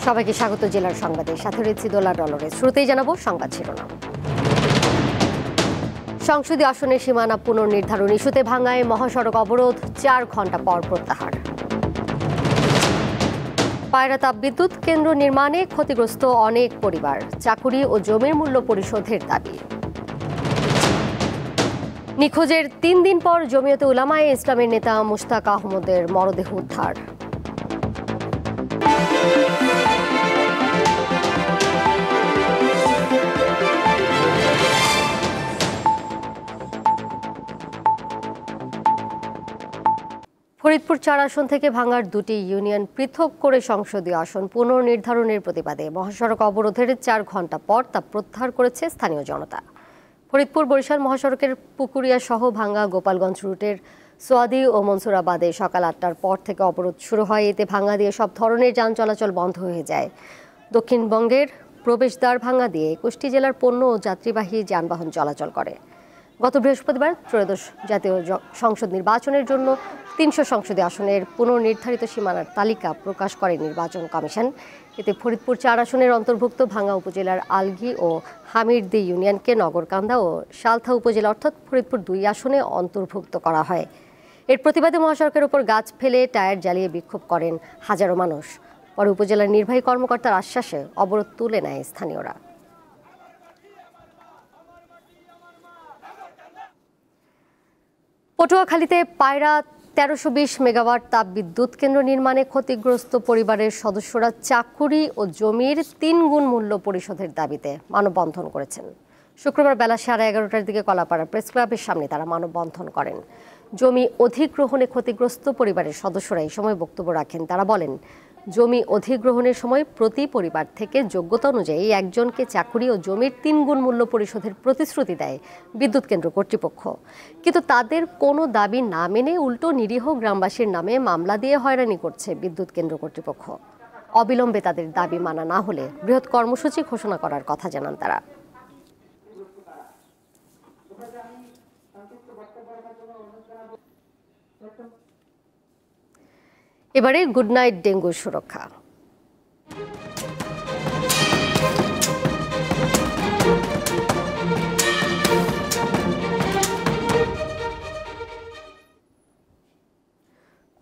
সবাইকে স্বাগত জেলার সংবাদে, সাথে রয়েছে দোলা ডলরে। শুরুতেই জানাবো সংবাদ শিরোনাম। সংসদীয় আসনের সীমানা পুনর্নির্ধারণ ইস্যুতে ভাঙ্গায় মহাসড়ক অবরোধ, 4 ঘণ্টা পর প্রত্যাহার। পায়রা তাপবিদ্যুৎ কেন্দ্র নির্মাণে ক্ষতিগ্রস্ত অনেক পরিবার, চাকুরি ও জমির মূল্য পরিশোধের দাবি। নিখোঁজের 3 দিন পর জমিয়তে উলামায়ে ইসলামের নেতা মুশতাক আহমদের মরদেহ উদ্ধার। ফরিদপুর 4 আসন থেকে ভাঙার 2টি ইউনিয়ন পৃথক করে সংসদীয় আসন পুনর্নির্ধারণের প্রতিবাদে মহাসড়ক অবরোধের 4 ঘণ্টা পর তা প্রত্যাহার করেছে স্থানীয় জনতা। ফরিদপুর বরিশাল মহাসড়কের পুকুরিয়া সহ ভাঙ্গা গোপালগঞ্জ রুটের সোয়াদি ও মনসুরাবাদে সকাল 8টার পর থেকে অবরোধ শুরু হয়। এতে ভাঙ্গা দিয়ে সব ধরনের যান চলাচল বন্ধ হয়ে যায়। দক্ষিণবঙ্গের প্রবেশদ্বার ভাঙ্গা দিয়ে 21টি জেলার পণ্য ও যাত্রীবাহী যানবাহন চলাচল করে। গত বৃহস্পতিবার ত্রয়োদশ জাতীয় সংসদ নির্বাচনের জন্য 300 সংসদীয় আসনের পুনর্নির্ধারিত সীমানার তালিকা প্রকাশ করে নির্বাচন কমিশন। এতে ফরিদপুর 4 আসনের অন্তর্ভুক্ত ভাঙ্গা উপজেলার আলগী ও হামিরদি ইউনিয়নকে নগরকান্দা ও সালথা উপজেলা অর্থাৎ ফরিদপুর 2 আসনে অন্তর্ভুক্ত করা হয়। এর প্রতিবাদে মহাসড়কের উপর গাছ ফেলে টায়ার জ্বালিয়ে বিক্ষোভ করেন হাজারো মানুষ। পরে উপজেলার নির্বাহী কর্মকর্তার আশ্বাসে অবরোধ তুলে নেয় স্থানীয়রা। পটুয়াখালীতে পায়রা 1320 মেগাওয়াট তাপ বিদ্যুৎ কেন্দ্র নির্মাণে ক্ষতিগ্রস্ত পরিবারের সদস্যরা চাকুরি ও জমির 3 গুণ মূল্য পরিশোধের দাবিতে মানববন্ধন করেছেন। শুক্রবার বেলা 11:30টার দিকে কলাপাড়া প্রেস ক্লাবের সামনে তারা মানববন্ধন করেন। জমি অধিগ্রহণে ক্ষতিগ্রস্ত পরিবারের সদস্যরা এই সময় বক্তব্য রাখেন। তারা বলেন, জমি অধিগ্রহণের সময় প্রতি পরিবার থেকে যোগ্যতা অনুযায়ী একজনকে চাকুরি ও জমির 3 গুণ মূল্য পরিশোধের প্রতিশ্রুতি দেয় বিদ্যুৎ কেন্দ্র কর্তৃপক্ষ। কিন্তু তাদের কোনো দাবি না মেনে উল্টো নিরীহ গ্রামবাসীর নামে মামলা দিয়ে হয়রানি করছে বিদ্যুৎ কেন্দ্র কর্তৃপক্ষ। অবিলম্বে তাদের দাবি মানা না হলে বৃহৎ কর্মসূচি ঘোষণা করার কথা জানান তারা। এবারে গুড নাইট ডেঙ্গু সুরক্ষা।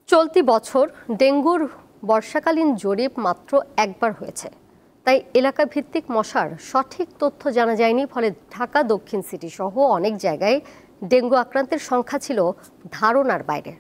চলতি বছর ডেঙ্গুর বর্ষাকালীন জরিপ মাত্র একবার হয়েছে, তাই এলাকা ভিত্তিক মশার সঠিক তথ্য জানা যায়নি। ফলে ঢাকা দক্ষিণ সিটি সহ অনেক জায়গায় ডেঙ্গু আক্রান্তের সংখ্যা ছিল ধারণার বাইরে।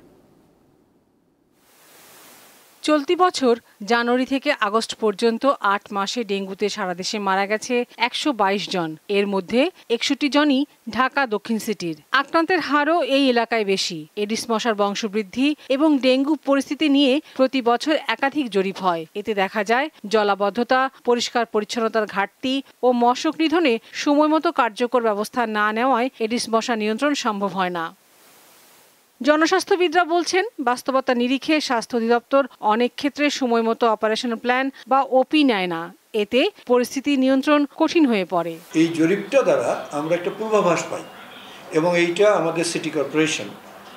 চলতি বছর জানুয়ারি থেকে আগস্ট পর্যন্ত 8 মাসে ডেঙ্গুতে সারা দেশে মারা গেছে 122 জন। এর মধ্যে 61 জনই ঢাকা দক্ষিণ সিটির। আক্রান্তের হারও এই এলাকায় বেশি। এডিস মশার বংশবৃদ্ধি এবং ডেঙ্গু পরিস্থিতি নিয়ে প্রতি বছর একাধিক জরিপ হয়। এতে দেখা যায় জলাবদ্ধতা, পরিষ্কার পরিচ্ছন্নতার ঘাটতি ও মশক নিধনে সময়মতো কার্যকর ব্যবস্থা না নেওয়ায় এডিস মশা নিয়ন্ত্রণ সম্ভব হয় না। জনস্বাস্থ্যবিদরা বলছেন, বাস্তবতা নিরিখে স্বাস্থ্য অধিদপ্তর অনেক ক্ষেত্রে সময়মতো অপারেশনাল প্ল্যান বা ওপি নেয় না। এতে পরিস্থিতি নিয়ন্ত্রণ কঠিন হয়ে পড়ে। এই জরিপটা দ্বারা আমরা একটা পূর্বাভাস পাই এবং এইটা আমাদের সিটি কর্পোরেশন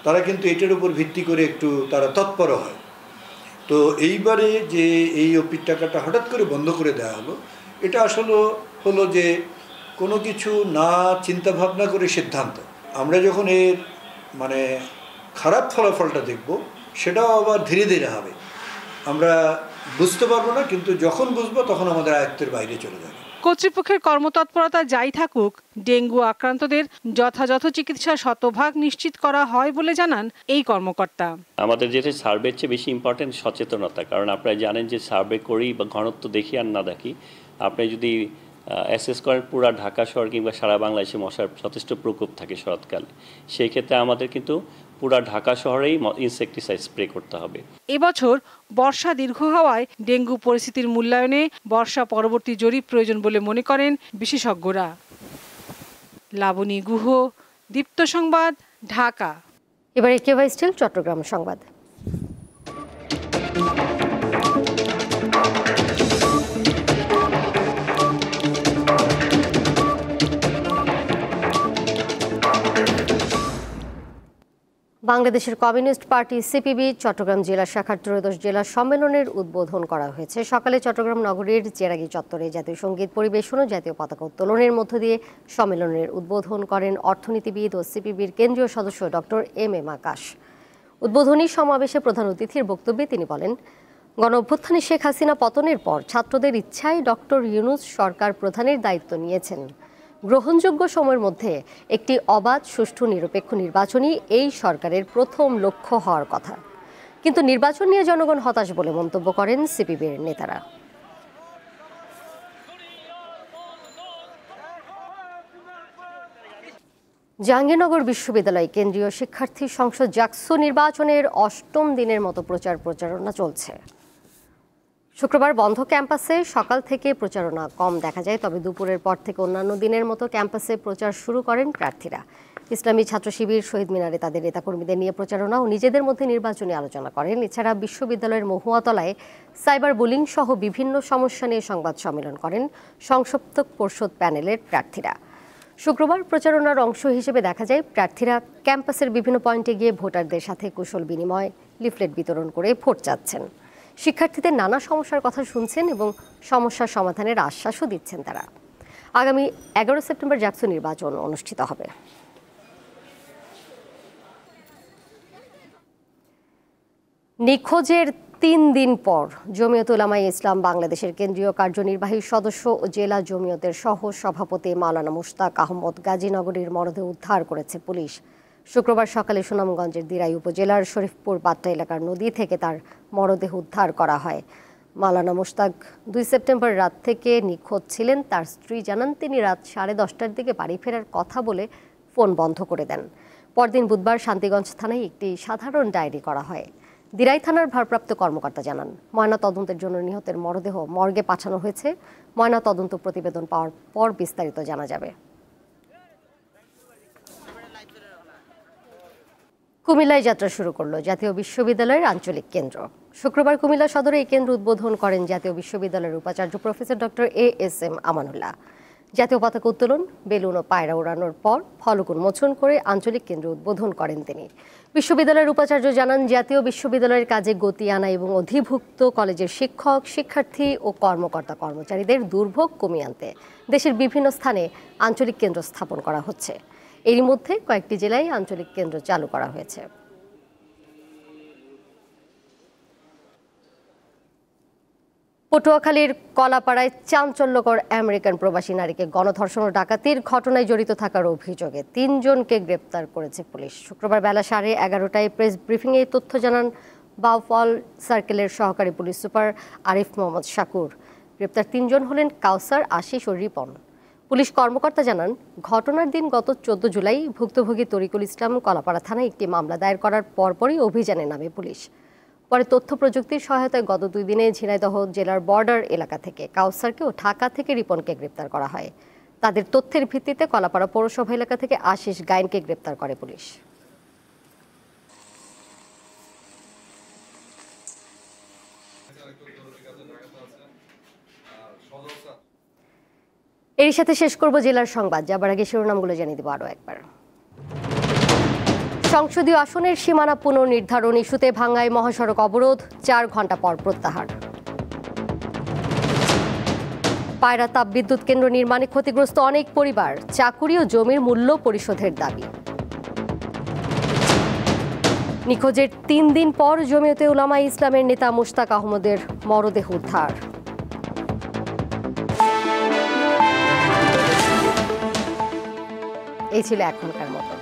তারা কিন্তু এটার উপর ভিত্তি করে একটু তারা তৎপর হয়। তো এইবারে যে এই ওপির টাকাটা হঠাৎ করে বন্ধ করে দেওয়া হলো, এটা আসলে হলো যে কোনো কিছু না চিন্তা ভাবনা করে সিদ্ধান্ত। আমরা যখন এর খারাপ ফলাফলটা দেখব, সেটাও আবার ধীরে ধীরে হবে। আমরা বুঝতে পারবো না, কিন্তু যখন বুঝবো তখন আমাদের আয়ত্তের বাইরে চলে যাবে। কর্তৃপক্ষের কর্মতৎপরতা যাই থাকুক, ডেঙ্গু আক্রান্তদের যথাযথ চিকিৎসা শতভাগ নিশ্চিত করা হয় বলে জানান এই কর্মকর্তা। আমাদের যেটা সার্ভের চেয়ে বেশি ইম্পর্টেন্ট সচেতনতা, কারণ আপনারা জানেন যে সার্ভে করি বা ঘনত্ব দেখি আর না দেখি, আপনি যদি অ্যাসেস করেন পুরা ঢাকা শহর কিংবা সারা বাংলাদেশে মশার যথেষ্ট প্রকোপ থাকে শরৎকালে, সেই ক্ষেত্রে আমাদের কিন্তু পুরা ঢাকা শহরেই ইনসেকটিসাইড স্প্রে করতে হবে। এবছর বর্ষা দীর্ঘ হওয়ায় ডেঙ্গু পরিস্থিতির মূল্যায়নে বর্ষা পরবর্তী জরিপ প্রয়োজন বলে মনে করেন বিশেষজ্ঞরা। লাবণী গুহ, দীপ্ত সংবাদ, ঢাকা। এবারে কেওয়াই স্টিল চট্টগ্রাম সংবাদ। বাংলাদেশের কমিউনিস্ট পার্টি সিপিবি চট্টগ্রাম জেলা শাখার ত্রয়োদশ জেলা সম্মেলনের উদ্বোধন করা হয়েছে। সকালে চট্টগ্রাম নগরীর চেরাগী চত্বরে জাতীয় সঙ্গীত পরিবেশন ও জাতীয় পতাকা উত্তোলনের মধ্য দিয়ে সম্মেলনের উদ্বোধন করেন অর্থনীতিবিদ ও সিপিবির কেন্দ্রীয় সদস্য ডক্টর এম আকাশ। উদ্বোধনী সমাবেশে প্রধান অতিথির বক্তব্যে তিনি বলেন, গণঅভ্যুত্থানে শেখ হাসিনা পতনের পর ছাত্রদের ইচ্ছায় ডক্টর ইউনূস সরকার প্রধানের দায়িত্ব নিয়েছেন। গ্রহণযোগ্য সময়ের মধ্যে একটি অবাধ, সুষ্ঠু, নিরপেক্ষ নির্বাচনই এই সরকারের প্রথম লক্ষ্য হওয়ার কথা। কিন্তু নির্বাচন নিয়ে জনগণ হতাশ বলে মন্তব্য করেন সিপিবির নেতারা। জাহাঙ্গীরনগর বিশ্ববিদ্যালয় কেন্দ্রীয় শিক্ষার্থী সংসদ জাকসু নির্বাচনের ৮ম দিনের মতো প্রচারণা চলছে। শুক্রবার বন্ধ ক্যাম্পাসে সকাল থেকে প্রচারণা কম দেখা যায়, তবে দুপুরের পর থেকে অন্যান্য দিনের মতো ক্যাম্পাসে প্রচার শুরু করেন প্রার্থীরা। ইসলামী ছাত্র শিবির শহীদ মিনারে তাদের নেতাকর্মীদের নিয়ে প্রচারণা ও নিজেদের মধ্যে নির্বাচনী আলোচনা করেন। এছাড়া বিশ্ববিদ্যালয়ের মহুয়াতলায় সাইবার বুলিং সহ বিভিন্ন সমস্যা নিয়ে সংবাদ সম্মেলন করেন সংসপ্ত পর্ষদ প্যানেলের প্রার্থীরা। শুক্রবার প্রচারণার অংশ হিসেবে দেখা যায় প্রার্থীরা ক্যাম্পাসের বিভিন্ন পয়েন্টে গিয়ে ভোটারদের সাথে কুশল বিনিময়, লিফলেট বিতরণ করে ভোট চাচ্ছেন। শিক্ষার্থীদের নানা সমস্যার কথা শুনছেন এবং সমস্যার সমাধানের আশ্বাসও দিচ্ছেন তারা। আগামী 11 সেপ্টেম্বর জাকসু নির্বাচন অনুষ্ঠিত হবে। নিখোঁজের 3 দিন পর জমিয়ত উলামায়ে ইসলাম বাংলাদেশের কেন্দ্রীয় কার্যনির্বাহী সদস্য ও জেলা জমিয়তের সহ সভাপতি মাওলানা মুশতাক আহমদ গাজীনগরের মরদেহ উদ্ধার করেছে পুলিশ। শুক্রবার সকালে সুনামগঞ্জের দিরাই উপজেলার শরীফপুর বাট্টা এলাকার নদী থেকে তার মরদেহ উদ্ধার করা হয়। মাওলানা মুশতাক 2 সেপ্টেম্বর রাত থেকে নিখোঁজ ছিলেন। তার স্ত্রী জানান, তিনি রাত 10:30টার দিকে বাড়ি ফেরার কথা বলে ফোন বন্ধ করে দেন। পরদিন বুধবার শান্তিগঞ্জ থানায় একটি সাধারণ ডায়েরি করা হয়। দিরাই থানার ভারপ্রাপ্ত কর্মকর্তা জানান, ময়না তদন্তের জন্য নিহতের মরদেহ মর্গে পাঠানো হয়েছে। ময়না তদন্ত প্রতিবেদন পাওয়ার পর বিস্তারিত জানা যাবে। কুমিল্লায় যাত্রা শুরু করলো জাতীয় বিশ্ববিদ্যালয়ের আঞ্চলিক কেন্দ্র। শুক্রবার কুমিল্লা সদরে এই কেন্দ্র উদ্বোধন করেন জাতীয় বিশ্ববিদ্যালয়ের উপাচার্য প্রফেসর ডক্টর এএসএম আমানুল্লাহ। জাতীয় পতাকা উত্তোলন, বেলুন ও পায়রা ওড়ানোর পর ফলক উন্মোচন করে আঞ্চলিক কেন্দ্র উদ্বোধন করেন তিনি। বিশ্ববিদ্যালয়ের উপাচার্য জানান, জাতীয় বিশ্ববিদ্যালয়ের কাজে গতি আনা এবং অধিভুক্ত কলেজের শিক্ষক, শিক্ষার্থী ও কর্মচারীদের দুর্ভোগ কমিয়ে আনতে দেশের বিভিন্ন স্থানে আঞ্চলিক কেন্দ্র স্থাপন করা হচ্ছে। এরই মধ্যে কয়েকটি জেলায় আঞ্চলিক কেন্দ্র চালু করা হয়েছে। পটুয়াখালীর কলাপাড়ায় চাঞ্চল্যকর আমেরিকান প্রবাসী নারীকে গণধর্ষণ ও ডাকাতির ঘটনায় জড়িত থাকার অভিযোগে 3 জনকে গ্রেপ্তার করেছে পুলিশ। শুক্রবার বেলা 11:30টায় প্রেস ব্রিফিংয়ে এই তথ্য জানান বাউফল সার্কেলের সহকারী পুলিশ সুপার আরিফ মোহাম্মদ শাকুর। গ্রেপ্তার 3 জন হলেন কাউসার, আশিস ও রিপন। পুলিশ কর্মকর্তা জানান, ঘটনার দিন গত 14 জুলাই ভুক্তভোগী তরিকুল ইসলাম কলাপাড়া থানায় একটি মামলা দায়ের করার পরপরই অভিযানে নামে পুলিশ। পরে তথ্য প্রযুক্তির সহায়তায় গত 2 দিনে ঝিনাইদহ জেলার বর্ডার এলাকা থেকে কাউসারকে ও ঢাকা থেকে রিপনকে গ্রেপ্তার করা হয়। তাদের তথ্যের ভিত্তিতে কলাপাড়া পৌরসভা এলাকা থেকে আশিস গায়েনকে গ্রেপ্তার করে পুলিশ। এর সাথে শেষ করব জেলার সংবাদ। যাবার আগে শিরোনামগুলো জানিয়ে দেব আরও একবার। সংসদীয় আসনের সীমানা পুনর্নির্ধারণ ইস্যুতে ভাঙ্গায় মহাসড়ক অবরোধ, 4 ঘণ্টা পর প্রত্যাহার। পায়রা তাপবিদ্যুৎ কেন্দ্র নির্মাণে ক্ষতিগ্রস্ত অনেক পরিবার, চাকুরি ও জমির মূল্য পরিশোধের দাবি। নিখোঁজের 3 দিন পর জমিয়তে উলামায়ে ইসলামের নেতা মুশতাক আহমদের মরদেহ উদ্ধার। এই ছিল এখনকার মতো।